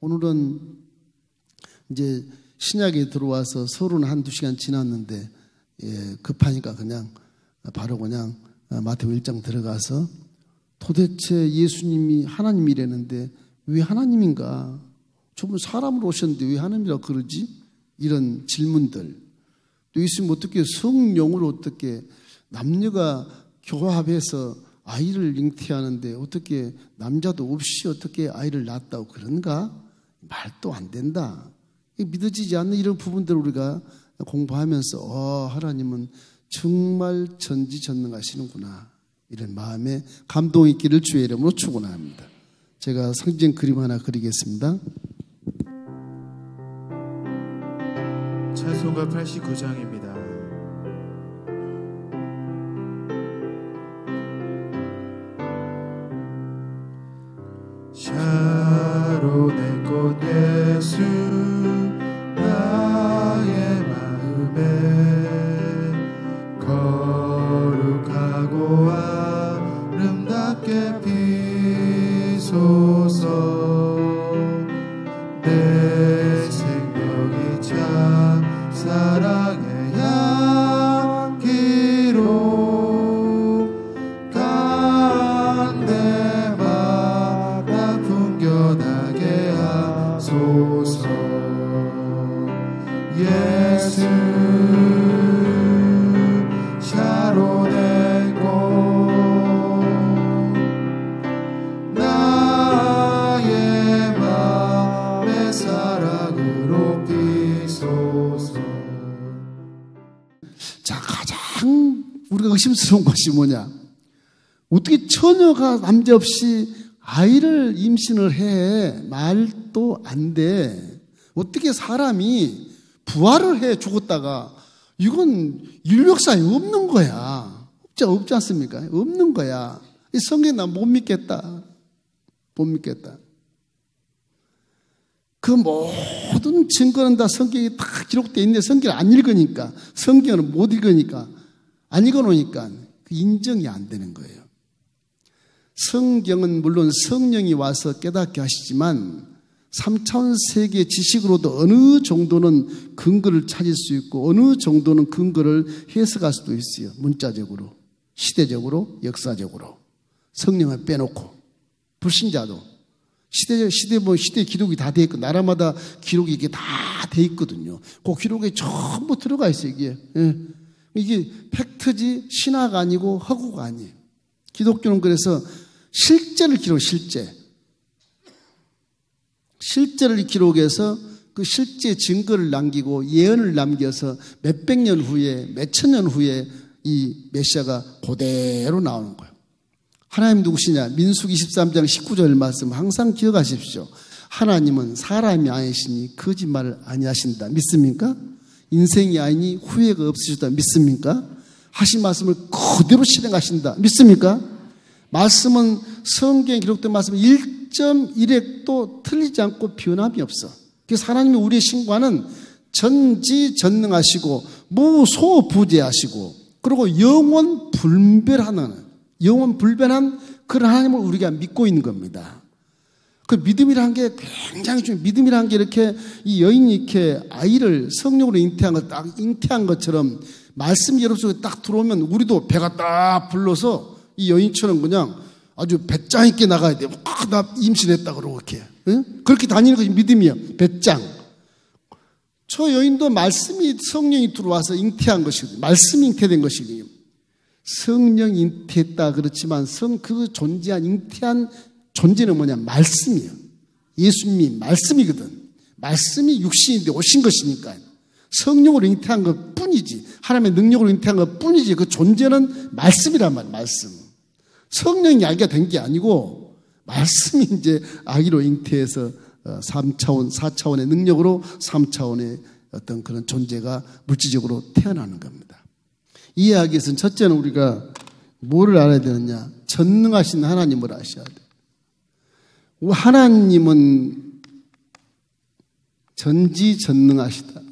오늘은 이제 신약에 들어와서 서로는 한두 시간 지났는데 급하니까 그냥 바로 그냥 마태복음 1장 들어가서 도대체 예수님이 하나님이라는데 왜 하나님인가? 저분 사람으로 오셨는데 왜 하나님이라고 그러지? 이런 질문들. 또 예수님 어떻게 성령으로 어떻게 남녀가 교합해서 아이를 잉태하는데 어떻게 남자도 없이 어떻게 아이를 낳았다고 그런가? 말도 안 된다. 믿어지지 않는 이런 부분들을 우리가 공부하면서 하나님은 정말 전지전능하시는구나. 이런 마음에 감동 있기를 주의 이름으로 축원합니다. 제가 상징 그림 하나 그리겠습니다. 찬송가 89장입니다. 샤론의 꽃 예수 나의 마음에 거룩하고 아름답게 피소서. 내 생명이 참 사랑의 향기로 간대마다 풍겨나게 하소서. 예수 샤론의 꽃 나의 맘의 사랑으로 피소서. 자, 가장 우리가 의심스러운 것이 뭐냐? 어떻게 처녀가 남자 없이 아이를 임신을 해? 말도 안 돼. 어떻게 사람이 부활을 해 죽었다가 이건 인류 역사에 없는 거야. 없지 않습니까? 없는 거야. 이 성경 난 못 믿겠다. 못 믿겠다. 그 모든 증거는 다 성경에 다 기록되어 있는데 성경을 안 읽으니까, 성경을 못 읽으니까, 안 읽어놓으니까 인정이 안 되는 거예요. 성경은 물론 성령이 와서 깨닫게 하시지만 3차원 세계 지식으로도 어느 정도는 근거를 찾을 수 있고 어느 정도는 근거를 해석할 수도 있어요. 문자적으로, 시대적으로, 역사적으로. 성령을 빼놓고 불신자도 시대 기록이 다 돼 있고 나라마다 기록이 이게 다 돼 있거든요. 그 기록에 전부 들어가 있어요. 이게 팩트지 신화가 아니고 허구가 아니에요. 기독교는 그래서 실제를 기록, 실제를 기록해서 그 실제 증거를 남기고 예언을 남겨서 몇백 년 후에, 몇천 년 후에 이 메시아가 그대로 나오는 거예요. 하나님 누구시냐? 민수기 23장 19절 말씀 항상 기억하십시오. 하나님은 사람이 아니시니 거짓말을 아니하신다. 믿습니까? 인생이 아니니 후회가 없으시다. 믿습니까? 하신 말씀을 그대로 실행하신다. 믿습니까? 말씀은 성경에 기록된 말씀은 1.1획도 틀리지 않고 변함이 없어. 그래서 하나님이 우리의 신과는 전지전능하시고 무소부재하시고 그리고 영원 불변한 그런 하나님을 우리가 믿고 있는 겁니다. 그 믿음이라는 게 굉장히 중요해요. 믿음이라는 게 이렇게 이 여인이 이렇게 아이를 성령으로 잉태한 것처럼 말씀이 여러분 속에 딱 들어오면 우리도 배가 딱 불러서 이 여인처럼 그냥 아주 배짱 있게 나가야 돼요. 나 임신했다 그러고 이렇게. 응? 그렇게 다니는 것이 믿음이에요. 배짱. 저 여인도 말씀이 성령이 들어와서 잉태한 것이거든요. 말씀이 잉태된 것이거든요. 성령이 잉태했다 그렇지만 그 존재한 잉태한 존재는 뭐냐? 말씀이에요. 예수님이 말씀이거든. 말씀이 육신인데 오신 것이니까 성령으로 잉태한 것 뿐이지, 하나님의 능력으로 잉태한 것 뿐이지, 그 존재는 말씀이란 말이에요. 말씀. 성령이 아기가 된 게 아니고 말씀이 이제 아기로 잉태해서 3차원, 4차원의 능력으로 3차원의 어떤 그런 존재가 물질적으로 태어나는 겁니다. 이해하기 위해서는 첫째는 우리가 뭐를 알아야 되느냐? 전능하신 하나님을 아셔야 돼요. 하나님은 전지전능하시다.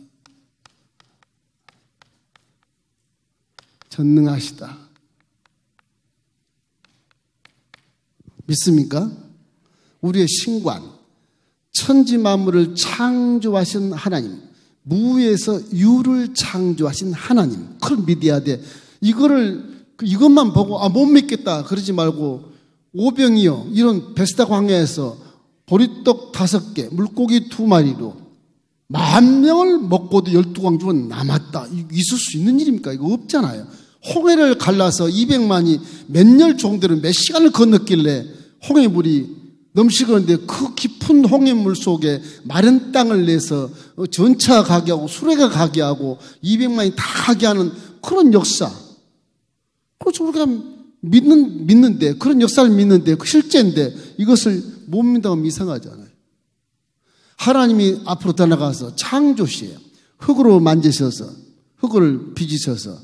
전능하시다. 믿습니까? 우리의 신관, 천지 만물을 창조하신 하나님, 무에서 유를 창조하신 하나님, 그걸 믿어야 돼. 이것만 보고 못 믿겠다 그러지 말고, 오병이어 이런 베스다 광야에서 보리떡 5개, 물고기 2마리로 10,000명을 먹고도 12광주는 남았다. 있을 수 있는 일입니까? 이거 없잖아요. 홍해를 갈라서 200만이 몇 열 정도로 몇 시간을 건넜길래 홍해물이 넘치는데, 그 깊은 홍해물 속에 마른 땅을 내서 전차 가게 하고 수레가 가게 하고 200만이 다 가게 하는 그런 역사. 그렇죠. 우리가 믿는데, 그런 역사를 믿는데, 그 실제인데 이것을 못 믿다고 이상하잖아요. 하나님이 앞으로 떠나가서 창조시에요. 흙으로 만지셔서, 흙을 빚으셔서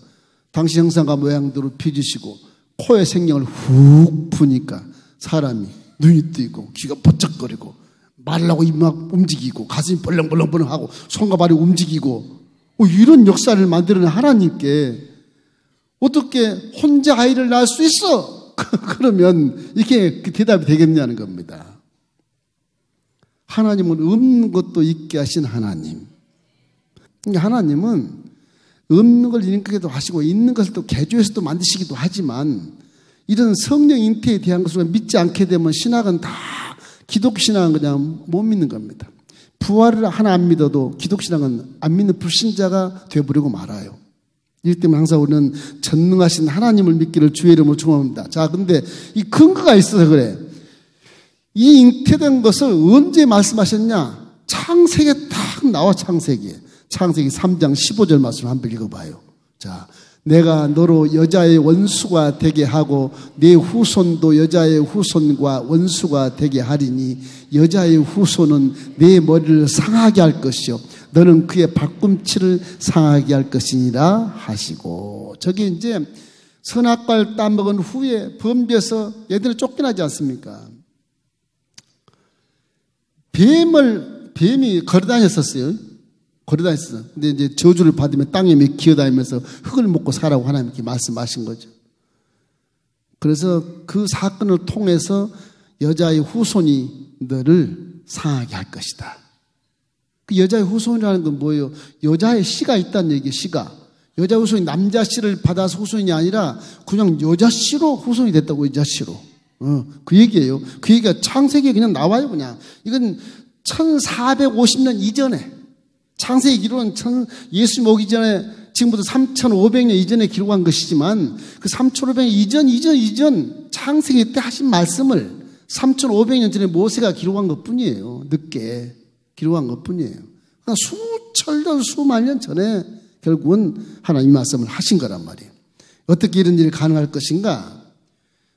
당신 형상과 모양대로 빚으시고 코에 생명을 훅 부니까 사람이 눈이 뜨이고 귀가 번쩍거리고 말을 하고 입 막 움직이고 가슴이 벌렁벌렁벌렁하고 손과 발이 움직이고, 이런 역사를 만드는 하나님께 어떻게 혼자 아이를 낳을 수 있어? 그러면 이게 대답이 되겠냐는 겁니다. 하나님은 없는 것도 있게 하신 하나님. 하나님은 없는 걸 있게도 하시고 있는 것을 또 개조해서 또 만드시기도 하지만, 이런 성령 잉태에 대한 것을 믿지 않게 되면 신학은 다 기독신학은 그냥 못 믿는 겁니다. 부활을 하나 안 믿어도 기독신학은 안 믿는 불신자가 되어버리고 말아요. 이렇기 때문에 항상 우리는 전능하신 하나님을 믿기를 주의 이름으로 축원합니다. 자, 근데 이 근거가 있어서 그래. 이 잉태된 것을 언제 말씀하셨냐? 창세기에 딱 나와. 창세기 3장 15절 말씀 한번 읽어봐요. 자, 내가 너로 여자의 원수가 되게 하고 네 후손도 여자의 후손과 원수가 되게 하리니 여자의 후손은 네 머리를 상하게 할 것이요 너는 그의 발꿈치를 상하게 할 것이니라 하시고. 저게 이제 선악과를 따먹은 후에 범죄에서 얘들은 쫓겨나지 않습니까? 뱀이 걸어다녔었어요. 근데 이제 저주를 받으면 땅에 기어다니면서 흙을 먹고 살라고 하나님께 말씀하신 거죠. 그래서 그 사건을 통해서 여자의 후손이 너를 상하게 할 것이다. 그 여자의 후손이라는 건 뭐예요? 여자의 씨가 있다는 얘기예요. 씨가. 여자 후손이 남자 씨를 받아서 후손이 아니라 그냥 여자 씨로 후손이 됐다고. 여자 씨로. 그 얘기예요. 그 얘기가 창세기에 그냥 나와요. 그냥 이건 1450년 이전에, 창세기 기록은 예수 오기 전에, 지금부터 3500년 이전에 기록한 것이지만 그 3500년 이전 창세기 때 하신 말씀을 3500년 전에 모세가 기록한 것 뿐이에요. 늦게 기록한 것 뿐이에요. 그러니까 수천년 수만 년 전에 결국은 하나님 말씀을 하신 거란 말이에요. 어떻게 이런 일이 가능할 것인가?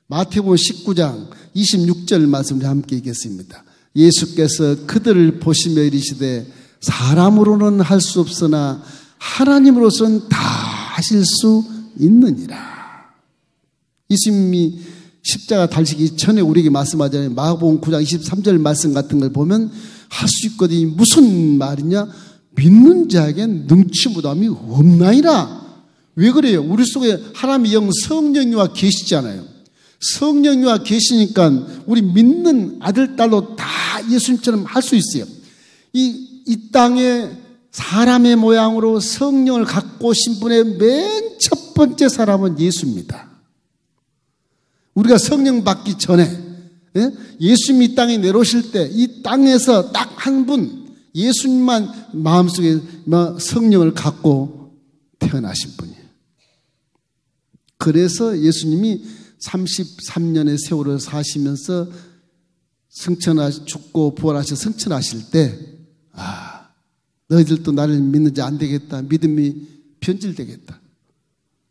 마태복음 19장 26절 말씀을 함께 읽겠습니다. 예수께서 그들을 보시며 이르시되 사람으로는 할 수 없으나 하나님으로서는 다 하실 수 있느니라. 예수님이 십자가 달리시기 전에 우리에게 말씀하잖아요. 마가복음 9장 23절 말씀 같은 걸 보면 할 수 있거든요. 무슨 말이냐? 믿는 자에겐 능치무dam이 없나이라. 왜 그래요? 우리 속에 하나님의 영 성령이와 계시잖아요. 성령이와 계시니까 우리 믿는 아들, 딸로 다 예수님처럼 할 수 있어요. 이 땅에 사람의 모양으로 성령을 갖고 오신 분의 맨 첫 번째 사람은 예수입니다. 우리가 성령 받기 전에, 예수님이 이 땅에 내려오실 때 이 땅에서 딱 한 분, 예수님만 마음속에 성령을 갖고 태어나신 분이에요. 그래서 예수님이 33년의 세월을 사시면서 죽고 부활하셔 승천하실 때, 너희들도 나를 믿는지 안 되겠다. 믿음이 변질되겠다.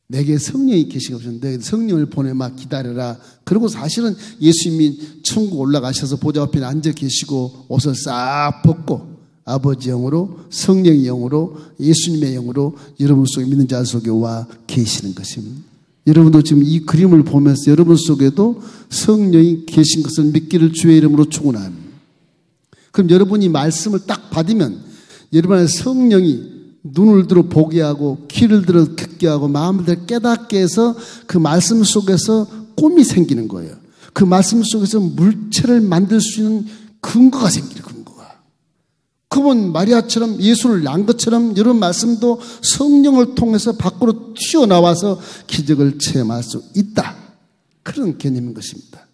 내게 성령이 계시거든. 너희 성령을 보내마 기다려라. 그리고 사실은 예수님이 천국 올라가셔서 보좌 앞에 앉아 계시고 옷을 싹 벗고 아버지 영으로, 성령의 영으로, 예수님의 영으로 여러분 속에 믿는 자 속에 와 계시는 것입니다. 여러분도 지금 이 그림을 보면서 여러분 속에도 성령이 계신 것을 믿기를 주의 이름으로 축원합니다. 그럼 여러분이 말씀을 딱 받으면 여러분의 성령이 눈을 들어 보게 하고 귀를 들어 듣게 하고 마음을 들어 깨닫게 해서 그 말씀 속에서 꿈이 생기는 거예요. 그 말씀 속에서 물체를 만들 수 있는 근거가 생기는 근거가. 그분 마리아처럼 예수를 낳은 것처럼 이런 말씀도 성령을 통해서 밖으로 튀어나와서 기적을 체험할 수 있다. 그런 개념인 것입니다.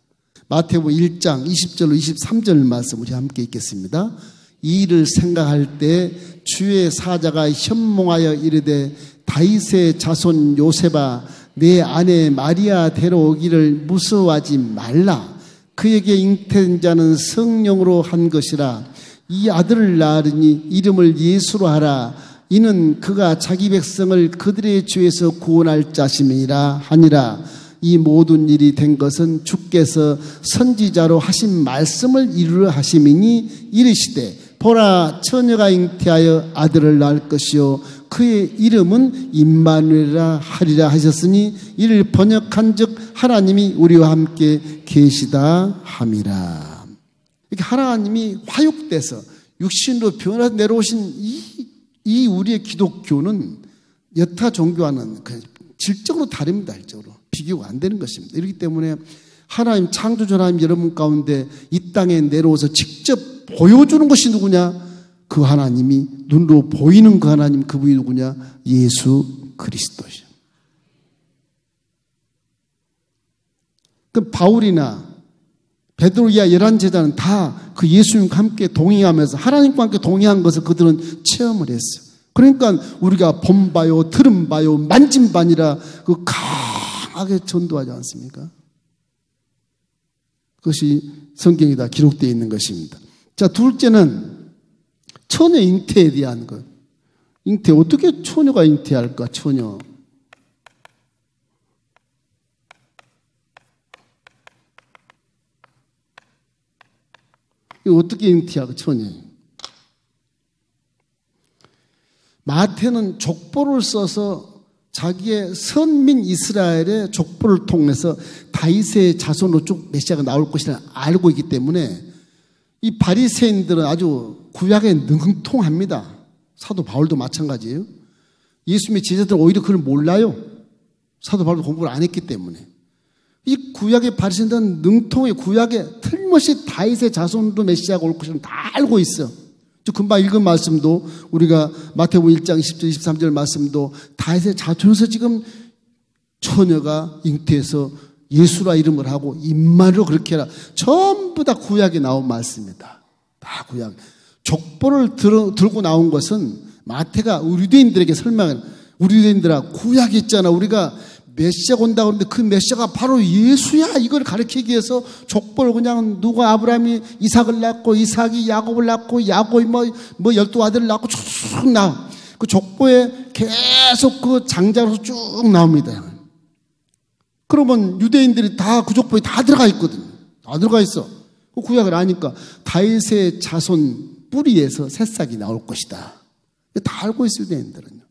마태복음 1장 20절로 23절 말씀 우리 함께 읽겠습니다. 이 일을 생각할 때 주의 사자가 현몽하여 이르되 다윗의 자손 요셉아 내 아내 마리아 데려오기를 무서워하지 말라. 그에게 잉태된 자는 성령으로 한 것이라. 이 아들을 낳으니 이름을 예수로 하라. 이는 그가 자기 백성을 그들의 죄에서 구원할 자심이라 하니라. 이 모든 일이 된 것은 주께서 선지자로 하신 말씀을 이루려 하심이니 이르시되 보라 처녀가 잉태하여 아들을 낳을 것이요 그의 이름은 임마누엘이라 하리라 하셨으니 이를 번역한즉 하나님이 우리와 함께 계시다 함이라. 이렇게 하나님이 화육돼서 육신으로 변화해서 내려오신 이 우리의 기독교는 여타 종교와는 질적으로 다릅니다. 질적으로 비교가 안 되는 것입니다. 이렇기 때문에 하나님 창조주 하나님 여러분 가운데 이 땅에 내려오서 직접 보여주는 것이 누구냐? 그 하나님이 눈으로 보이는 그 하나님 그분이 누구냐? 예수 그리스도죠. 그 바울이나 베드로 이하 11제자는 다 그 예수님과 함께 동행하면서 하나님과 함께 동행한 것을 그들은 체험을 했어요. 그러니까 우리가 본 바요, 들은 바요, 만진 바니라 그 강하게 전도하지 않습니까? 그것이 성경에 다 기록되어 있는 것입니다. 자, 둘째는 처녀 잉태에 대한 것. 잉태, 어떻게 처녀가 잉태할까, 처녀. 이거 어떻게 잉태하고, 처녀. 마태는 족보를 써서 자기의 선민 이스라엘의 족보를 통해서 다윗의 자손으로 쭉 메시아가 나올 것이라 알고 있기 때문에 이 바리새인들은 아주 구약에 능통합니다. 사도 바울도 마찬가지예요. 예수님의 제자들은 오히려 그걸 몰라요. 사도 바울도 공부를 안 했기 때문에. 이 구약의 바리새인들은 능통해 구약에 틀림없이 다윗의 자손으로 메시아가 올 것을 다 알고 있어. 금방 읽은 말씀도 우리가 마태복음 1장 20절 23절 말씀도 다윗의 자손에서 지금 처녀가 잉태해서 예수라 이름을 하고 임마누엘로 그렇게 해라. 전부 다 구약에 나온 말씀입니다. 다 구약. 족보를 들고 나온 것은 마태가 우리 유대인들에게 설명을, 우리 유대인들아 구약이 있잖아. 우리가 메시아가 온다고 하는데 그 메시아가 바로 예수야. 이걸 가르치기 위해서 족보를 그냥 누가 아브라함이 이삭을 낳고 이삭이 야곱을 낳고 야곱이 뭐 12아들을 낳고 쭉 나와. 그 족보에 계속 그 장자로서 쭉 나옵니다. 그러면 유대인들이 다 그 족보에 다 들어가 있거든. 다 들어가 있어. 그 구약을 아니까 다윗의 자손 뿌리에서 새싹이 나올 것이다. 다 알고 있어요, 유대인들은요.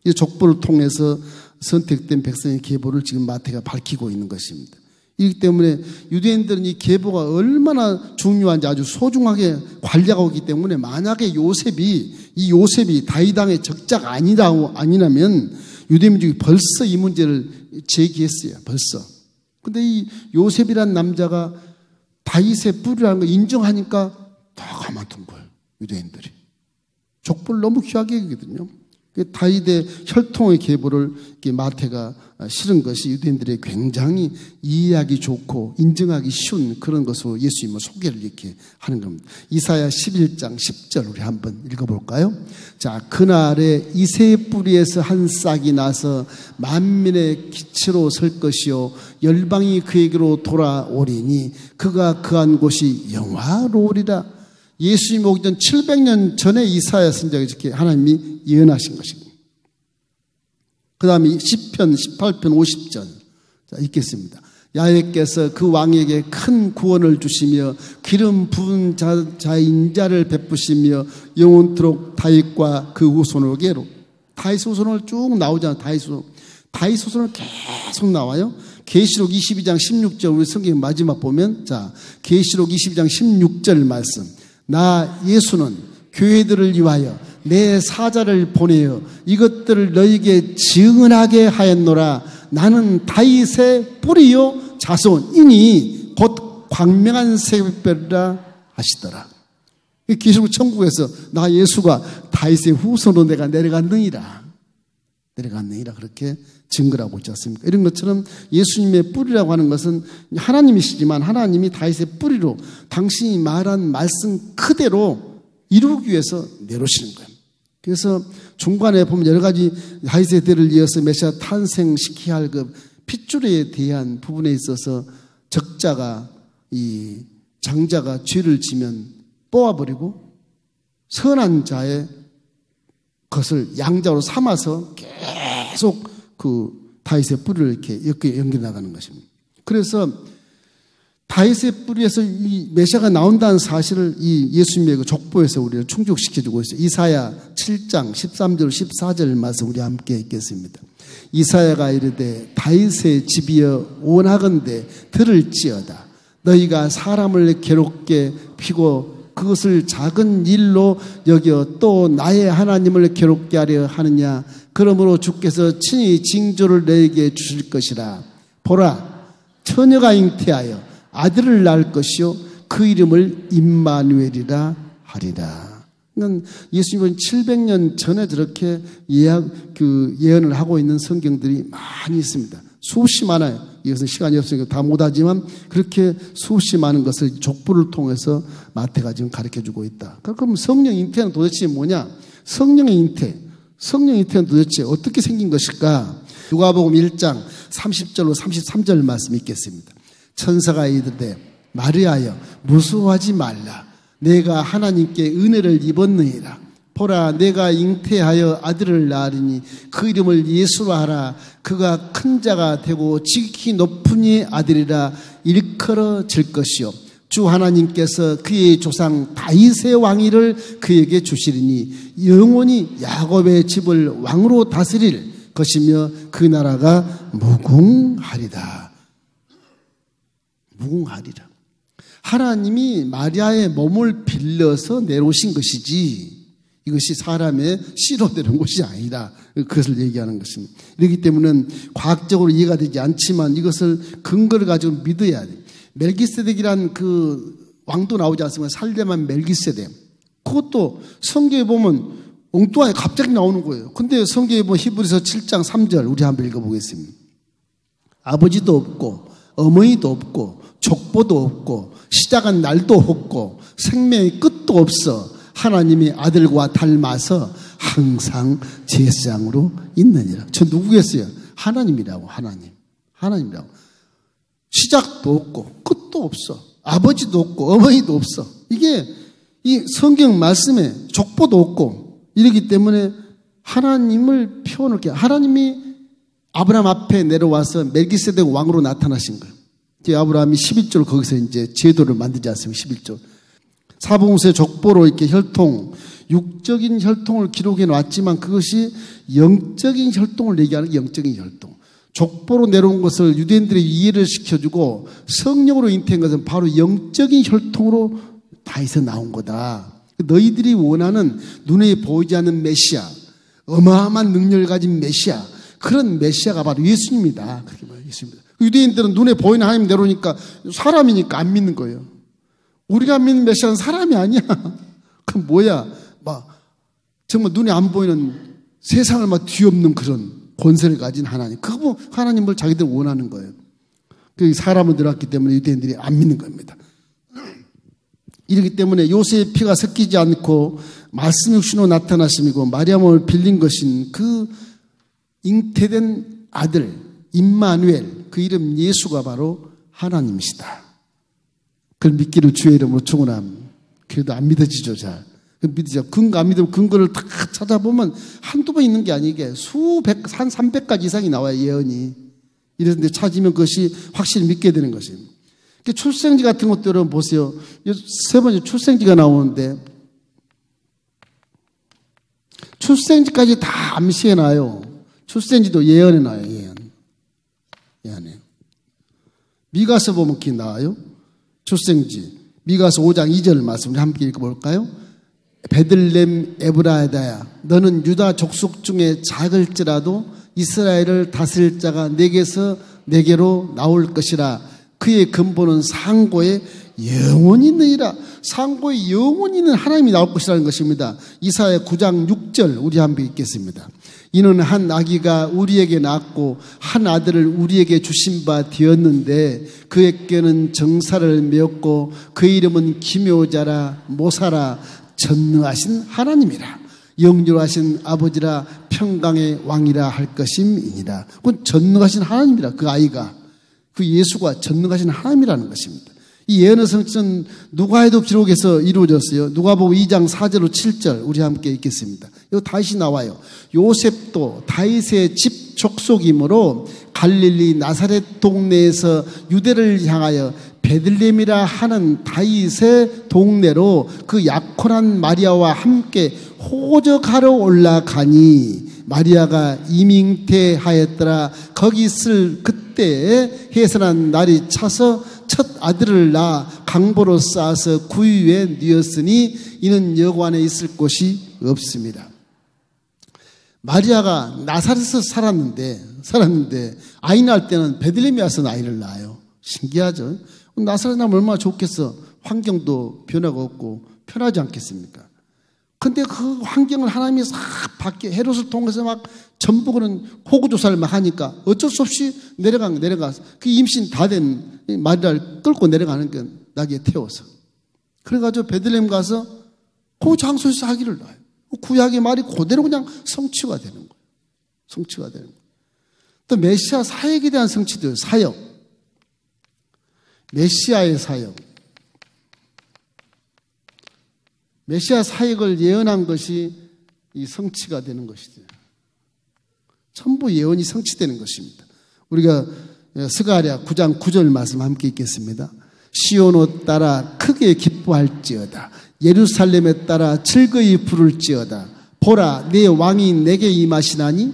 이 족보를 통해서 선택된 백성의 계보를 지금 마태가 밝히고 있는 것입니다. 이기 때문에 유대인들은 이 계보가 얼마나 중요한지 아주 소중하게 관리하고 있기 때문에 만약에 이 요셉이 다윗 왕의 적자가 아니라면 유대민족이 벌써 이 문제를 제기했어요. 벌써. 근데 이 요셉이란 남자가 다윗의 뿌리라는 걸 인정하니까 다 가만둔 거예요. 유대인들이. 족보를 너무 귀하게 여기거든요. 다윗의 혈통의 계보를 마태가 실은 것이 유대인들의 굉장히 이해하기 좋고 인정하기 쉬운 그런 것으로 예수님의 소개를 이렇게 하는 겁니다. 이사야 11장 10절 우리 한번 읽어볼까요? 자, 그날에 이새의 뿌리에서 한 싹이 나서 만민의 기초로 설 것이요 열방이 그에게로 돌아오리니 그가 거한 곳이 영화로우리라. 예수님 오기 전 700년 전에 이사야 선지자가 이렇게 하나님이 예언하신 것입니다. 그 다음에 시편 18편 50절. 자, 읽겠습니다. 야훼께서 그 왕에게 큰 구원을 주시며 기름 부은 자인 자를 베푸시며 영원토록 다윗과 그 후손에게로. 다윗 후손을 쭉 나오잖아요. 다윗 후손을 계속 나와요. 계시록 22장 16절 우리 성경 마지막 보면 자, 계시록 22장 16절 말씀. 나 예수는 교회들을 위하여 내 사자를 보내어 이것들을 너희에게 증언하게 하였노라. 나는 다윗의 뿌리요 자손이니 곧 광명한 새벽별이라 하시더라. 계시록 천국에서 나 예수가 다윗의 후손으로 내가 내려갔느니라 그렇게 증거하고 있지 않습니까? 이런 것처럼 예수님의 뿌리라고 하는 것은 하나님이시지만 하나님이 다윗의 뿌리로 당신이 말한 말씀 그대로 이루기 위해서 내려오시는 거예요. 그래서 중간에 보면 여러 가지 다윗의 대를 이어서 메시아 탄생시켜야 할 그 핏줄에 대한 부분에 있어서 이 장자가 죄를 지면 뽑아버리고 선한 자의 것을 양자로 삼아서 계속 그 다윗의 뿌리를 이렇게 연결해 나가는 것입니다. 그래서 다윗의 뿌리에서 이 메시아가 나온다는 사실을 이 예수님의 그 족보에서 우리를 충족시켜주고 있어요. 이사야 7장 13절 14절 말씀 우리 함께 읽겠습니다. 이사야가 이르되 다윗의 집이여 원하건대 들을지어다. 너희가 사람을 괴롭게 피고 그것을 작은 일로 여겨 또 나의 하나님을 괴롭게 하려 하느냐. 그러므로 주께서 친히 징조를 너에게 주실 것이라. 보라, 처녀가 잉태하여 아들을 낳을 것이요 그 이름을 임마누엘이라 하리라. 예수님은 700년 전에 저렇게 예언을 하고 있는 성경들이 많이 있습니다. 수없이 많아요. 이것은 시간이 없으니까 다 못하지만 그렇게 수없이 많은 것을 족보를 통해서 마태가 지금 가르쳐주고 있다. 그럼 성령 잉태는 도대체 뭐냐? 성령의 잉태는 도대체 어떻게 생긴 것일까? 누가복음 1장 30절로 33절 말씀 읽겠습니다. 천사가 이르되 마리아여 무서워하지 말라. 내가 하나님께 은혜를 입었느니라. 보라, 내가 잉태하여 아들을 낳으리니 그 이름을 예수로 하라. 그가 큰 자가 되고 지극히 높은 이의 아들이라 일컬어질 것이요 주 하나님께서 그의 조상 다윗의 왕위를 그에게 주시리니 영원히 야곱의 집을 왕으로 다스릴 것이며 그 나라가 무궁하리라. 하나님이 마리아의 몸을 빌려서 내려오신 것이지 이것이 사람의 씨로 되는 것이 아니라 그것을 얘기하는 것입니다. 그렇기 때문에 과학적으로 이해가 되지 않지만 이것을 근거를 가지고 믿어야 돼. 멜기세덱이란 그 왕도 나오지 않습니까? 살레만 멜기세덱. 그것도 성경에 보면 엉뚱하게 갑자기 나오는 거예요. 근데 성경에 보면 히브리서 7장 3절 우리 한번 읽어보겠습니다. 아버지도 없고 어머니도 없고 족보도 없고 시작한 날도 없고 생명의 끝도 없어 하나님이 아들과 닮아서 항상 제사장으로 있느니라. 저 누구겠어요? 하나님이라고. 하나님이라고. 시작도 없고 끝도 없어. 아버지도 없고 어머니도 없어. 이게 이 성경 말씀에 족보도 없고 이러기 때문에 하나님을 표현을 해. 하나님이 아브라함 앞에 내려와서 멜기세덱 왕으로 나타나신 거예요. 아브라함이 11절 거기서 이제 제도를 만들지 않습니까? 11절. 사복음서의 족보로 이렇게 육적인 혈통을 기록해 놨지만 그것이 영적인 혈통을 얘기하는 영적인 혈통. 족보로 내려온 것을 유대인들이 이해를 시켜주고 성령으로 잉태한 것은 바로 영적인 혈통으로 다해서 나온 거다. 너희들이 원하는 눈에 보이지 않는 메시아, 어마어마한 능력을 가진 메시아, 그런 메시아가 바로 예수님이다. 그렇게 말해요. 예수님이다. 유대인들은 눈에 보이는 하나님 내려오니까 사람이니까 안 믿는 거예요. 우리가 믿는 메시아는 사람이 아니야. 그럼 뭐야? 정말 눈에 안 보이는 세상을 뒤엎는 그런 권세를 가진 하나님. 그 하나님을 자기들 원하는 거예요. 그 사람을 들었기 때문에 유대인들이 안 믿는 겁니다. 이렇기 때문에 요셉의 피가 섞이지 않고 말씀 육신으로 나타나심이고 마리아 몸을 빌린 것인 그 잉태된 아들 임마누엘, 그 이름 예수가 바로 하나님이시다. 그걸 믿기를 주의 이름으로 축원합니다. 그래도 안 믿어지죠, 잘. 믿으죠. 근거 안 믿으면 근거를 다 찾아보면 한두 번 있는 게 아니게 한 300가지 이상이 나와요, 예언이. 이런데 찾으면 그것이 확실히 믿게 되는 것입니다. 출생지 같은 것도 여러분 보세요. 세 번째 출생지가 나오는데 출생지까지 다 암시해놔요. 출생지도 예언해놔요, 예언해요. 미가서 보면 이렇게 나와요. 출생지. 미가서 5장 2절 말씀 우리 함께 읽어볼까요? 베들렘 에브라다야 너는 유다 족속 중에 작을지라도 이스라엘을 다스릴 자가 내게서 내게로 나올 것이라. 그의 근본은 상고의 영원히 있느니라. 상고에 영원히 있는 하나님이 나올 것이라는 것입니다. 이사야 9장 6절 우리 한번 읽겠습니다. 이는 한 아기가 우리에게 낳았고 한 아들을 우리에게 주신 바 되었는데 그에게는 정사를 메었고 그 이름은 기묘자라 모사라 전능하신 하나님이라 영존하신 아버지라 평강의 왕이라 할 것임이니라. 그건 전능하신 하나님이라. 그 아이가, 그 예수가 전능하신 하나님이라는 것입니다. 이 예언의 성취는 누가의 기록에서 이루어졌어요. 누가복음 2장 4절로 7절 우리 함께 읽겠습니다. 이거 다시 나와요. 요셉도 다윗의 집 족속이므로 갈릴리 나사렛 동네에서 유대를 향하여 베들레헴이라 하는 다윗의 동네로 그 약혼한 마리아와 함께 호적하러 올라가니 마리아가 이밍태하였더라. 거기 있을 그때에 해산한 날이 차서 첫 아들을 낳아 강보로 쌓아서 구유에 뉘었으니 이는 여고 안에 있을 곳이 없습니다. 마리아가 나사렛에서 살았는데 아이 낳을 때는 베들레헴에 와서 아이를 낳아요. 신기하죠? 나사렛 나면 얼마나 좋겠어. 환경도 변화가 없고 편하지 않겠습니까? 근데 그 환경을 하나님이 싹 바뀌어 헤롯을 통해서 막 전부는 호구조사를 막 하니까 어쩔 수 없이 내려가서 그 임신 다 된 마리아를 끌고 내려가는 건 나귀에 태워서. 그래가지고 베들레헴 가서 그 장소에서 아기를 낳아요. 구약의 말이 그대로 그냥 성취가 되는 거예요. 성취가 되는 거예요. 또 메시아 사역에 대한 성취도 사역. 메시아의 사역. 메시아 사역을 예언한 것이 이 성취가 되는 것이죠. 전부 예언이 성취되는 것입니다. 우리가 스가랴 9장 9절 말씀 함께 읽겠습니다. 시온을 따라 크게 기뻐할지어다. 예루살렘에 따라 즐거이 부를지어다. 보라, 내 왕이 내게 임하시나니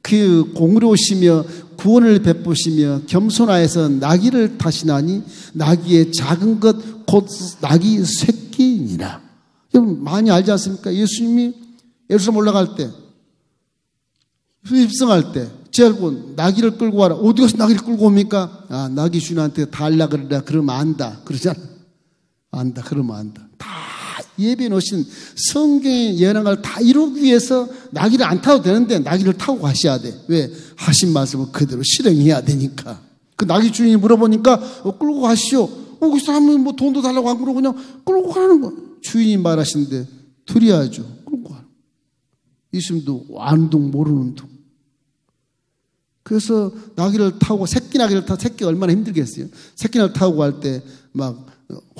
그 공의로우시며 구원을 베푸시며 겸손하여서 나귀를 타시나니 나귀의 작은 것 곧 나귀 새끼니라. 여러분 많이 알지 않습니까? 예수님이 예루살렘 올라갈 때, 입성할 때, 제알고 나귀를 끌고 와라. 어디 가서 나귀를 끌고 옵니까? 아, 나귀 주인한테 달라 그러라. 그러면 안다. 그러잖아. 안다. 그러면 안다. 다 예비해 놓으신 성경에 예언한 걸 다 이루기 위해서 나귀를 안 타도 되는데 나귀를 타고 가셔야 돼. 왜? 하신 말씀을 그대로 실행해야 되니까. 그 나귀 주인이 물어보니까 끌고 가시오. 그 사람은 뭐 돈도 달라고 안 그러고 그냥 끌고 가는 거. 주인이 말하시는데 드려야죠. 끌고 가는 거. 예수님도 완둥 모르는 둥. 그래서 나귀를 타고 새끼 나귀를 타고 새끼가 얼마나 힘들겠어요. 새끼 나귀를 타고 갈 때 막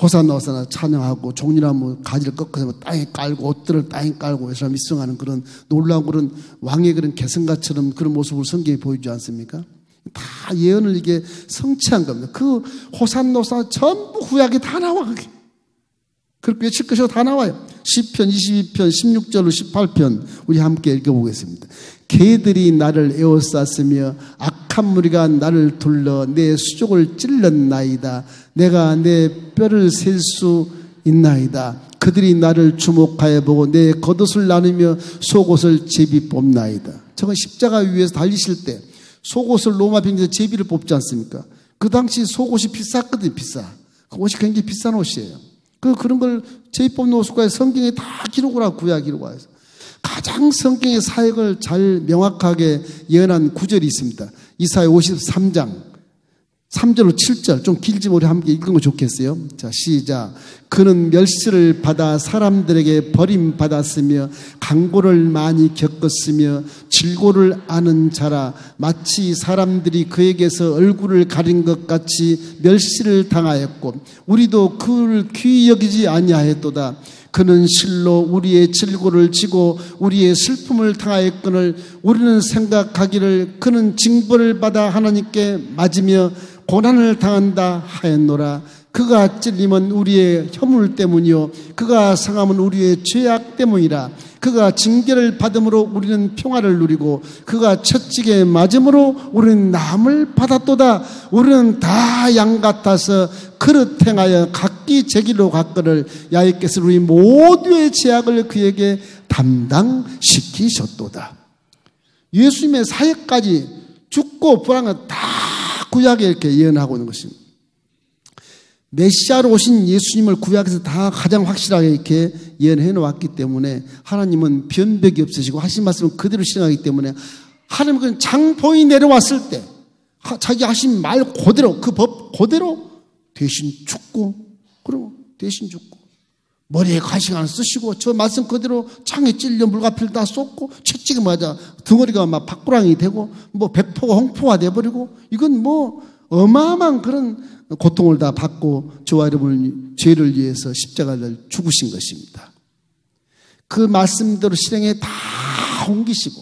호산나 호산나 찬양하고 종려나무 가지를 꺾어서 땅에 깔고 옷들을 땅에 깔고 해서 입성하는 그런 놀라운 그런 왕의 그런 개성가처럼 그런 모습을 성경에 보여주지 않습니까? 다 예언을 이게 성취한 겁니다. 그 호산나 호산나 전부 구약에 다 나와 그게. 그렇게 외칠 것이 다 나와요. 시편 22편 16절로 18편 우리 함께 읽어보겠습니다. 개들이 나를 에워쌌으며 악한 무리가 나를 둘러 내 수족을 찔렀나이다. 내가 내 뼈를 셀 수 있나이다. 그들이 나를 주목하여 보고 내 겉옷을 나누며 속옷을 제비 뽑나이다. 저건 십자가 위에서 달리실 때 속옷을 로마 병기에서 제비를 뽑지 않습니까? 그 당시 속옷이 비쌌거든요. 비싸. 그 옷이 굉장히 비싼 옷이에요. 그런 걸 제비 뽑는 옷까지 성경에 다 기록을 하고 구약 기록을 해서 가장 성경의 사역을 잘 명확하게 예언한 구절이 있습니다. 이사야 53장 3절로 7절 좀 길지만 우리 함께 읽으면 좋겠어요. 자, 시작. 그는 멸시를 받아 사람들에게 버림받았으며 강고를 많이 겪었으며 질고를 아는 자라. 마치 사람들이 그에게서 얼굴을 가린 것 같이 멸시를 당하였고 우리도 그를 귀히 여기지 아니하였도다. 그는 실로 우리의 질고를 지고 우리의 슬픔을 당하였거늘 우리는 생각하기를 그는 징벌을 받아 하나님께 맞으며 고난을 당한다 하였노라. 그가 찔림은 우리의 허물 때문이요 그가 상함은 우리의 죄악 때문이라. 그가 징계를 받음으로 우리는 평화를 누리고 그가 채찍에 맞음으로 우리는 나음을 받았도다. 우리는 다 양 같아서 그릇 행하여 각기 제 길로 갔거늘 야훼께서 우리 모두의 죄악을 그에게 담당시키셨도다. 예수님의 사역까지 죽고 부활한 건 다 구약에 이렇게 예언하고 있는 것입니다. 메시아로 오신 예수님을 구약에서 다 가장 확실하게 이렇게 예언해 놓았기 때문에 하나님은 변백이 없으시고 하신 말씀은 그대로 실행하기 때문에 하나님은 장포인이 내려왔을 때 자기 하신 말 그대로 그 법 그대로 대신 죽고 그리고 대신 죽고 머리에 가시가 하나 쓰시고 저 말씀 그대로 창에 찔려 물가피를 다 쏟고 채찍이 맞아 덩어리가 막 밭구랑이 되고 뭐 백포가 홍포가 돼버리고 이건 뭐 어마어마한 그런 고통을 다 받고 저와 여러분의 죄를 위해서 십자가를 죽으신 것입니다. 그 말씀대로 실행에 다 옮기시고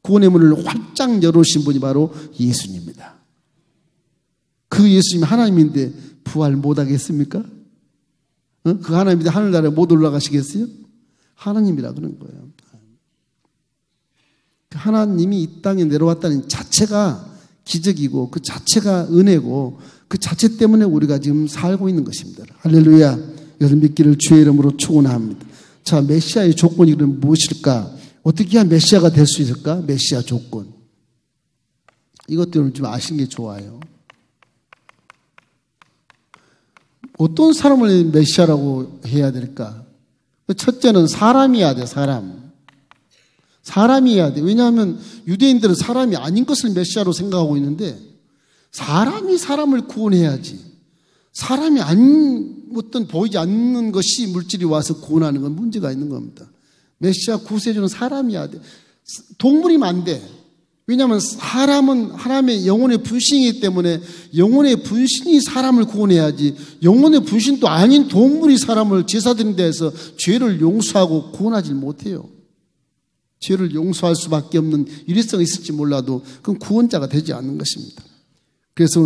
구원의 문을 활짝 열어오신 분이 바로 예수님입니다. 그 예수님이 하나님인데 부활 못하겠습니까? 그 하나님인데 하늘나라에 못 올라가시겠어요? 하나님이라 그런 거예요. 하나님이 이 땅에 내려왔다는 자체가 기적이고 그 자체가 은혜고 그 자체 때문에 우리가 지금 살고 있는 것입니다. 할렐루야. 이것을 믿기를 주의 이름으로 축원합니다. 자, 메시아의 조건이 그럼 무엇일까? 어떻게 해야 메시아가 될 수 있을까? 메시아 조건. 이것들을 좀 아시는 게 좋아요. 어떤 사람을 메시아라고 해야 될까? 첫째는 사람이어야 돼, 사람. 사람이어야 돼. 왜냐하면 유대인들은 사람이 아닌 것을 메시아로 생각하고 있는데 사람이 사람을 구원해야지. 사람이 아닌 어떤 보이지 않는 것이 물질이 와서 구원하는 건 문제가 있는 겁니다. 메시아 구세주는 사람이어야 돼. 동물이면 안 돼. 왜냐하면 사람은 하나님의 영혼의 분신이기 때문에 영혼의 분신이 사람을 구원해야지 영혼의 분신도 아닌 동물이 사람을 제사드린 데에서 죄를 용서하고 구원하지 못해요. 죄를 용서할 수밖에 없는 일회성이 있을지 몰라도 그건 구원자가 되지 않는 것입니다. 그래서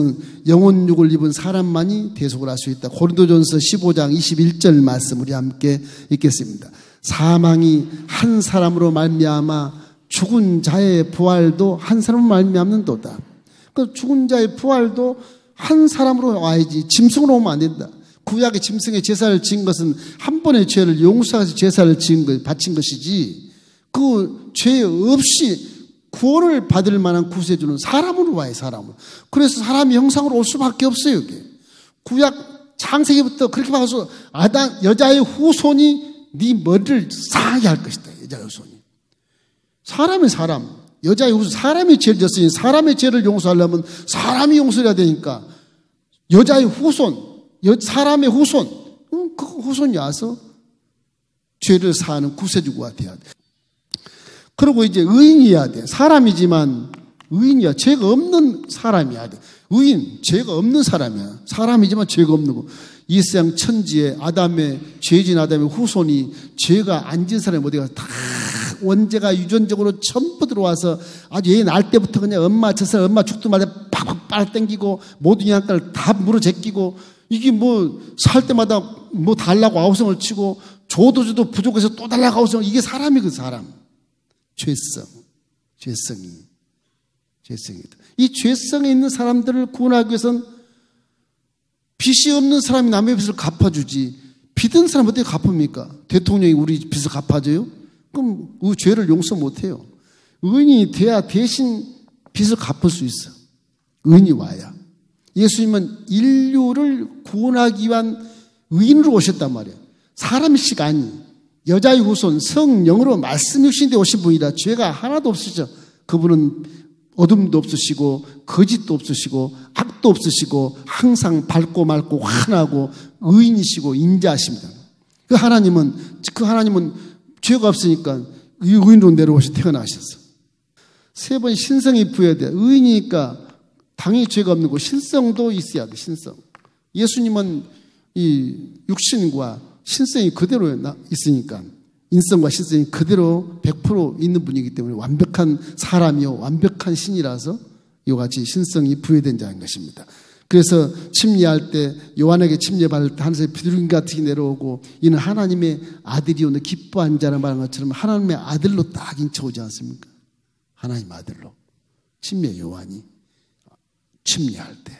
영혼육을 입은 사람만이 대속을 할 수 있다. 고린도전서 15장 21절 말씀 우리 함께 읽겠습니다. 사망이 한 사람으로 말미암아 죽은 자의 부활도 한 사람으로 말미암는도다. 그 죽은 자의 부활도 한 사람으로 와야지 짐승으로 오면 안 된다. 구약의 짐승의 제사를 지은 것은 한 번의 죄를 용서해서 제사를 지은 것, 바친 것이지 그 죄 없이 구원을 받을 만한 구세주는 사람으로 와요, 사람으로. 그래서 사람이 형상으로 올 수밖에 없어요, 이게. 구약 창세기부터 그렇게 봐서 여자의 후손이 네 머리를 상하게 할 것이다, 여자의 후손이. 사람이 사람, 여자의 후손, 사람이 죄를 졌으니 사람의 죄를 용서하려면 사람이 용서해야 되니까 여자의 후손, 사람의 후손, 그 후손이 와서 죄를 사하는 구세주가 돼야 돼. 그리고 이제 의인이어야 돼. 사람이지만 의인이야. 죄가 없는 사람이어야 돼. 의인, 죄가 없는 사람이야. 사람이지만 죄가 없는 거. 이 세상 천지에 죄진 아담의 후손이 죄가 안 진 사람이 어디 가서 다 원죄가 유전적으로 전부 들어와서 아주 얘 날 때부터 그냥 엄마 죽도 말때 팍팍 빨아당기고 모든 영양가를 다 물어제끼고 이게 뭐 살 때마다 뭐 달라고 아우성을 치고 줘도 부족해서 또 달라고 아우성. 이게 사람이 그 사람. 죄성이다. 이 죄성에 있는 사람들을 구원하기 위해서는 빚이 없는 사람이 남의 빚을 갚아주지. 빚은 사람 어떻게 갚습니까? 대통령이 우리 빚을 갚아줘요? 그럼 죄를 용서 못해요. 의인이 돼야 대신 빚을 갚을 수 있어. 의인이 와야. 예수님은 인류를 구원하기 위한 의인으로 오셨단 말이에요. 사람이시가 아니. 여자의 후손 성령으로 말씀 육신에 오신 분이라 죄가 하나도 없으시죠. 그분은 어둠도 없으시고 거짓도 없으시고 악도 없으시고 항상 밝고 맑고 환하고 의인이시고 인자하십니다. 그 하나님은 죄가 없으니까 의인으로 내려오셔 태어나셨어. 세 번 신성이 부여돼야 돼. 의인이니까 당연히 죄가 없는 거 신성도 있어야 돼. 신성. 예수님은 이 육신과 신성이 그대로 있으니까 인성과 신성이 그대로 100% 있는 분이기 때문에 완벽한 사람이요 완벽한 신이라서 이와 같이 신성이 부여된 자인 것입니다. 그래서 침례할 때 요한에게 침례받을 때 하늘에서 비둘기 같이 내려오고 이는 하나님의 아들이요 기뻐한 자라 말한 것처럼 하나님의 아들로 딱 인쳐오지 않습니까? 하나님의 아들로 침례 요한이 침례할 때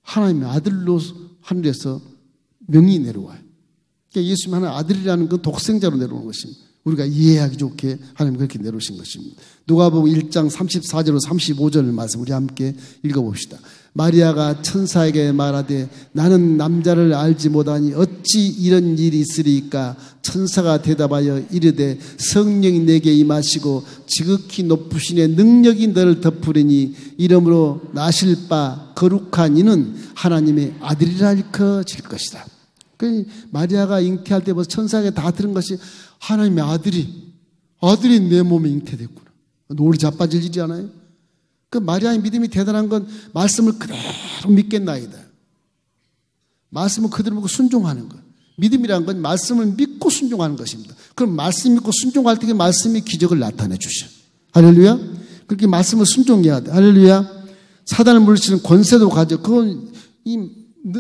하나님의 아들로 하늘에서 명이 내려와요. 예수님 하나님 아들이라는 건 독생자로 내려오는 것입니다. 우리가 이해하기 좋게 하나님 그렇게 내놓으신 것입니다. 누가복음 1장 34절로 35절 말씀 우리 함께 읽어봅시다. 마리아가 천사에게 말하되 나는 남자를 알지 못하니 어찌 이런 일이 있으리까? 천사가 대답하여 이르되 성령이 내게 임하시고 지극히 높으신 의 능력이 너를 덮으리니 이러므로 나실 바 거룩한 이는 하나님의 아들이라 일컬어질 것이다. 그 마리아가 잉태할 때부터 천사에게 다 들은 것이 하나님의 아들이 내 몸에 잉태됐구나. 노을이 자빠질 일이 않아요? 그 마리아의 믿음이 대단한 건 말씀을 그대로 믿겠나이다. 말씀을 그대로 믿고 순종하는 것. 믿음이란 건 말씀을 믿고 순종하는 것입니다. 그럼 말씀 믿고 순종할 때 그 말씀이 기적을 나타내 주셔. 할렐루야. 그렇게 말씀을 순종해야 돼. 할렐루야. 사단을 물리치는 권세도 가져. 그건 이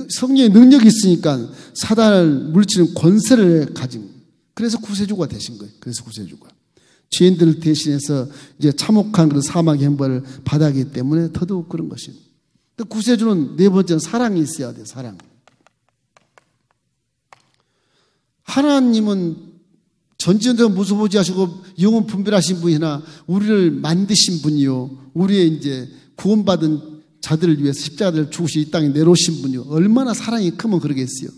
성령의 능력이 있으니까 사단을 물리치는 권세를 가진. 그래서 구세주가 되신 거예요. 그래서 구세주가. 죄인들을 대신해서 이제 참혹한 그런 사망의 형벌을 받았기 때문에 더더욱 그런 것입니다. 구세주는 네 번째는 사랑이 있어야 돼요. 사랑. 하나님은 전지전능한 무소부지하시고 영원 분별하신 분이나 우리를 만드신 분이요. 우리의 이제 구원받은 자들을 위해서 십자가를 죽으시 이 땅에 내놓으신 분이요. 얼마나 사랑이 크면 그러겠어요.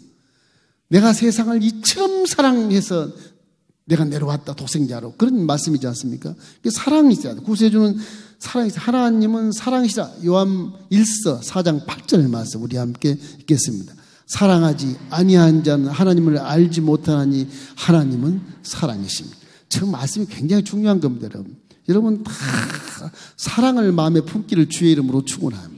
내가 세상을 이처럼 사랑해서 내가 내려왔다 독생자로 그런 말씀이지 않습니까? 사랑이 있어야 돼. 구세주는 사랑이 있어야 돼. 하나님은 사랑이시라. 요한 1서 4장 8절 말씀 우리 함께 읽겠습니다. 사랑하지 아니한 자는 하나님을 알지 못하나니 하나님은 사랑이십니다. 저 말씀이 굉장히 중요한 겁니다. 여러분 다 사랑을 마음에 품기를 주의 이름으로 축원합니다.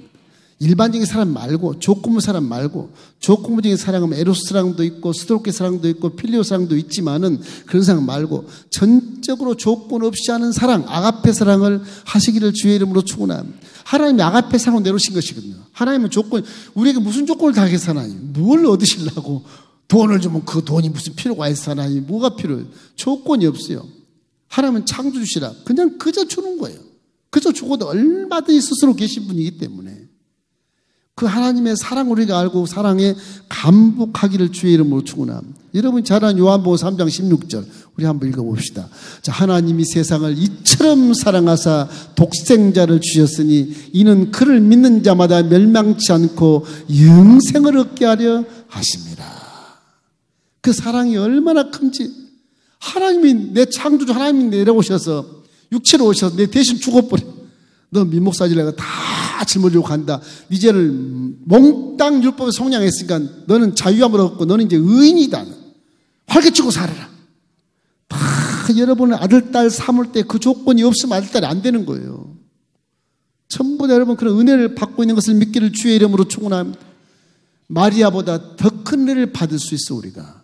일반적인 사람 말고 조건부 사람 말고 조건부적인 사랑은 에로스 사랑도 있고 스토르케 사랑도 있고 필리오 사랑도 있지만은 그런 사랑 말고 전적으로 조건 없이 하는 사랑 아가페 사랑을 하시기를 주의 이름으로 축원합니다. 하나님이 아가페 사랑을 내놓으신 것이거든요. 하나님은 조건 우리에게 무슨 조건을 다 하겠사나요? 뭘 얻으시려고 돈을 주면 그 돈이 무슨 필요가 있사나요? 뭐가 필요해요? 조건이 없어요. 하나님은 창조주시라 그냥 그저 주는 거예요. 그저 주고도 얼마든지 스스로 계신 분이기 때문에 그 하나님의 사랑을 우리가 알고 사랑에 감복하기를 주의 이름으로 축원합니다. 여러분 잘 아는 요한복음 3장 16절 우리 한번 읽어봅시다. 자, 하나님이 세상을 이처럼 사랑하사 독생자를 주셨으니 이는 그를 믿는 자마다 멸망치 않고 영생을 얻게 하려 하십니다. 그 사랑이 얼마나 큰지 하나님이 내 창조주 하나님이 내려오셔서 육체로 오셔서 내 대신 죽어버려. 너 민목사질 내가 다 짊어지고 간다. 네 죄를 몽땅 율법에 성량했으니까 너는 자유함을 얻고 너는 이제 의인이다. 활개치고 살아라. 다 여러분의 아들, 딸 삼을 때 그 조건이 없으면 아들, 딸이 안 되는 거예요. 전부 다 여러분 그런 은혜를 받고 있는 것을 믿기를 주의 이름으로 축원합니다. 마리아보다 더 큰 은혜를 받을 수 있어 우리가.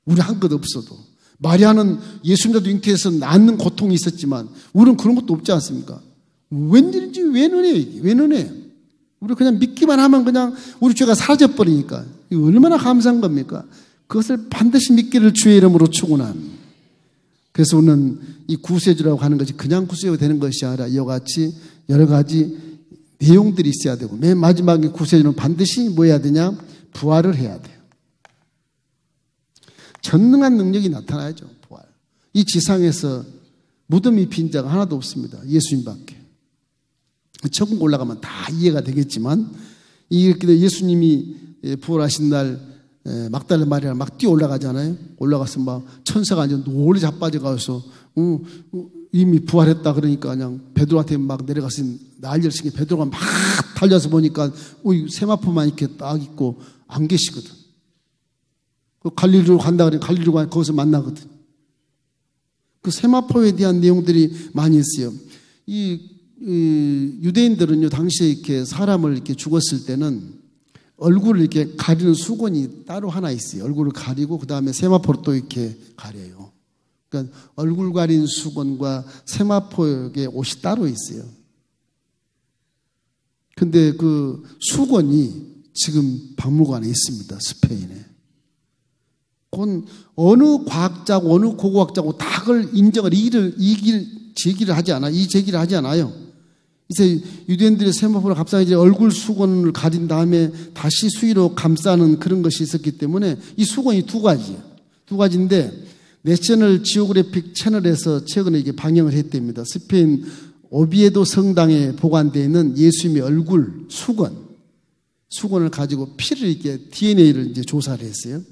우리 한 것 없어도. 마리아는 예수님도 잉태해서 낳는 고통이 있었지만 우리는 그런 것도 없지 않습니까? 웬일인지 왜 눈에 우리 그냥 믿기만 하면 그냥 우리 죄가 사라져버리니까 이거 얼마나 감사한 겁니까? 그것을 반드시 믿기를 주의 이름으로 축원합니다. 그래서 우리는 이 구세주라고 하는 것이 그냥 구세주가 되는 것이 아니라 이와 같이 여러 가지 내용들이 있어야 되고 맨 마지막에 구세주는 반드시 뭐 해야 되냐? 부활을 해야 돼요. 전능한 능력이 나타나야죠. 부활. 이 지상에서 무덤이 빈 자가 하나도 없습니다. 예수님밖에. 천국 올라가면 다 이해가 되겠지만 이렇게 예수님이 부활하신 날 막달라 마리아가 막 뛰어 올라가잖아요. 올라가서 막 천사가 완전 노을이 자빠져가서 이미 부활했다 그러니까 그냥 베드로한테 막 내려가서 난리를 치게 베드로가 막 달려서 보니까 세마포만 이렇게 딱 있고 안 계시거든. 갈릴리로 간다 그러니 갈릴리로 가서 거기서 만나거든. 그 세마포에 대한 내용들이 많이 있어요. 이 유대인들은요 당시에 이렇게 사람을 이렇게 죽었을 때는 얼굴을 이렇게 가리는 수건이 따로 하나 있어요. 얼굴을 가리고 그 다음에 세마포로 또 이렇게 가려요. 그러니까 얼굴 가린 수건과 세마포의 옷이 따로 있어요. 근데 그 수건이 지금 박물관에 있습니다. 스페인에. 그건 어느 과학자고 어느 고고학자고 다 그걸 인정을 제기를 하지 않아요. 이제 유대인들의 세마포를 감싸기 전에 얼굴 수건을 가린 다음에 다시 수의로 감싸는 그런 것이 있었기 때문에 이 수건이 두 가지예요. 두 가지인데 내셔널 지오그래픽 채널에서 최근에 이게 방영을 했답니다. 스페인 오비에도 성당에 보관되어 있는 예수님의 얼굴 수건을 가지고 피를 이렇게 DNA를 이제 조사를 했어요.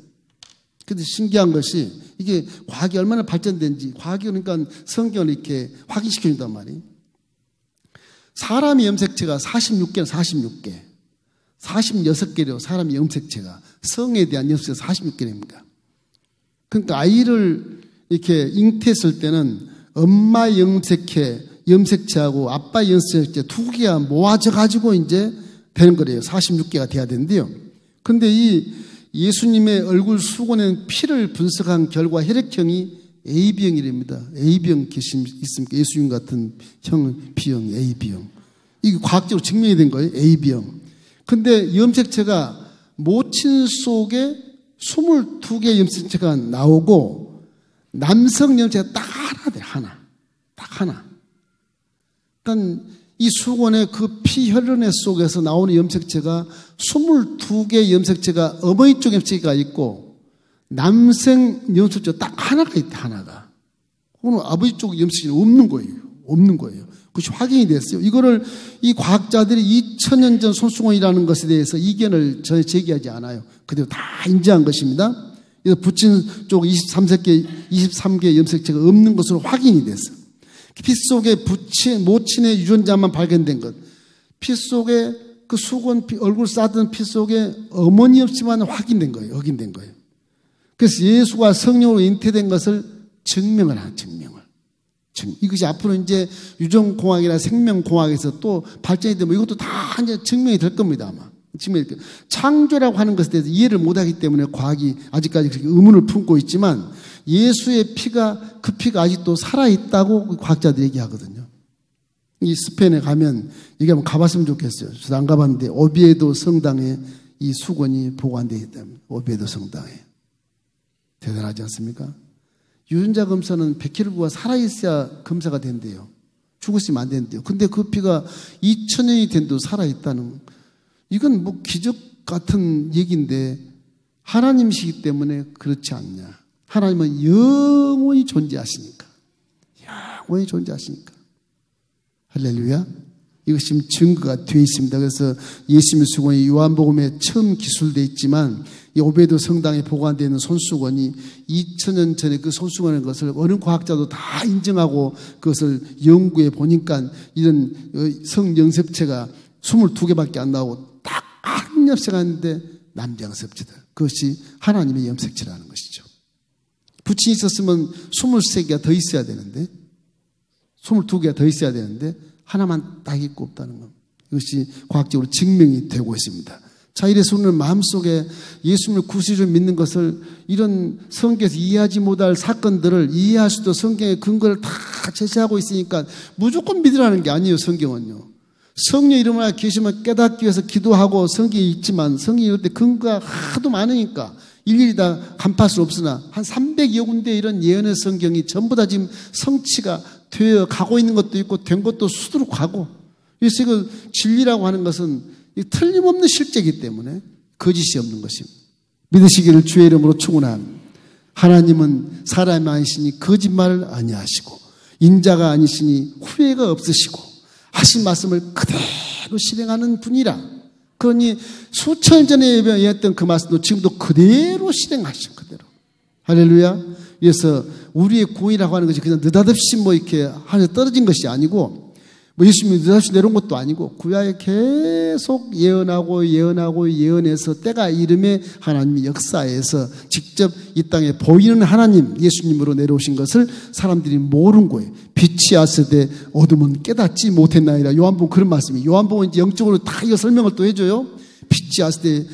근데 신기한 것이 이게 과학이 얼마나 발전된지, 과학이 그러니까 성경을 이렇게 확인시켜준단 말이에요. 사람의 염색체가 46개래요. 사람의 염색체가. 성에 대한 염색체가 46개입니다. 그러니까 아이를 이렇게 잉태했을 때는 엄마 염색체하고 아빠 염색체 두 개가 모아져 가지고 이제 되는 거래요. 46개가 돼야 되는데요. 그런데 이 예수님의 얼굴 수건에는 피를 분석한 결과 혈액형이 AB형이랍니다. A형 있습니까? 예수님 같은 B형, AB형. 이게 과학적으로 증명이 된 거예요. AB형. 근데 염색체가 모친 속에 22개의 염색체가 나오고 남성 염색체가 딱 하나 돼. 딱 하나. 그러니까 이 수건의 그 피 혈흔의 속에서 나오는 염색체가 22개의 염색체가 어머니 쪽 염색체가 있고 남성 염색체가 딱 하나가 있다. 하나가. 그건 아버지 쪽 염색체는 없는 거예요. 그것이 확인이 됐어요. 이거를 이 과학자들이 2000년 전 손수건이라는 것에 대해서 이견을 전혀 제기하지 않아요. 그대로 다 인정한 것입니다. 그래서 부친 쪽 23개 염색체가 없는 것으로 확인이 됐어요. 피 속에 모친의 유전자만 발견된 것. 피 속에 그 수건, 얼굴 싸던 피 속에 어머니 없이만 확인된 거예요. 그래서 예수가 성령으로 잉태된 것을 증명을 하는 증명을. 이것이 앞으로 이제 유전공학이나 생명공학에서 또 발전이 되면 이것도 다 이제 증명이 될 겁니다, 아마. 창조라고 하는 것에 대해서 이해를 못하기 때문에 과학이 아직까지 그렇게 의문을 품고 있지만 예수의 피가, 그 피가 아직도 살아있다고 과학자들이 얘기하거든요. 이 스페인에 가면, 여기 한번 가봤으면 좋겠어요. 저도 안 가봤는데, 오비에도 성당에 이 수건이 보관되어 있다면, 오비에도 성당에. 대단하지 않습니까? 유전자 검사는 100kg가 살아있어야 검사가 된대요. 죽었으면 안 된대요. 근데 그 피가 2000년이 된도 살아있다는, 이건 뭐 기적 같은 얘기인데, 하나님이시기 때문에 그렇지 않냐. 하나님은 영원히 존재하시니까. 할렐루야. 이것이 지금 증거가 되어 있습니다. 그래서 예수님의 수건이 요한복음에 처음 기술되어 있지만 이 오베도 성당에 보관되어 있는 손수건이 2000년 전에 그 손수건인 것을 어느 과학자도 다 인정하고 그것을 연구해 보니까 이런 성염색체가 22개밖에 안 나오고 딱 한 염색체가 있는데 남자 염색체들. 그것이 하나님의 염색체라는 것이죠. 부친이 있었으면 23개가 더 있어야 되는데 22개가 더 있어야 되는데 하나만 딱 있고 없다는 것. 이것이 과학적으로 증명이 되고 있습니다. 자, 이래서 오늘 마음속에 예수님을 구세주를 믿는 것을 이런 성경에서 이해하지 못할 사건들을 이해할 수도 성경의 근거를 다 제시하고 있으니까 무조건 믿으라는 게 아니에요. 성경은요. 성령 이름을 계시면 깨닫기 위해서 기도하고 성경이 있지만 성경이 이럴 때 근거가 하도 많으니까 일일이 다 간파할 수 없으나 한 300여 군데 이런 예언의 성경이 전부 다 지금 성취가 되어 가고 있는 것도 있고 된 것도 수두룩 가고. 그래서 이거 진리라고 하는 것은 틀림없는 실제이기 때문에 거짓이 없는 것입니다. 믿으시기를 주의 이름으로 축원합니다. 하나님은 사람이 아니시니 거짓말을 아니하시고 인자가 아니시니 후회가 없으시고 하신 말씀을 그대로 실행하는 분이라. 그러니 수천 년 전에 예언했던 그 말씀도 지금도 그대로 실행하시죠. 그대로. 할렐루야. 그래서 우리의 구원이라고 하는 것이 그냥 느닷없이 뭐 이렇게 하늘에 떨어진 것이 아니고 뭐 예수님이 느닷없이 내려온 것도 아니고 구약에 계속 예언해서 때가 이름에 하나님이 역사에서 직접 이 땅에 보이는 하나님 예수님으로 내려오신 것을 사람들이 모르는 거예요. 빛이 왔을 때 어둠은 깨닫지 못했나이다. 요한복음 그런 말씀이에요. 요한복음은 이제 영적으로 다 이거 설명을 또 해줘요. 빛이 왔을 때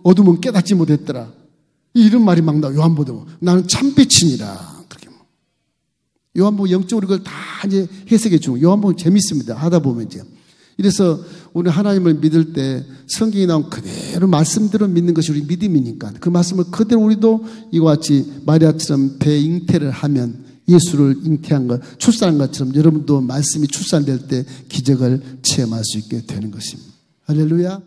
어둠은 깨닫지 못했더라. 이런 말이 막 나와. 요한복음 나는 참빛이니라. 그렇게 요한복음 영적으로 이걸 다 이제 해석해 주고 요한복음 재밌습니다. 하다 보면 이제 이래서 우리 하나님을 믿을 때 성경에 나온 그대로 말씀대로 믿는 것이 우리 믿음이니까 그 말씀을 그대로 우리도 이와 같이 마리아처럼 배 잉태를 하면 예수를 잉태한 것, 출산한 것처럼 여러분도 말씀이 출산될 때 기적을 체험할 수 있게 되는 것입니다. 할렐루야.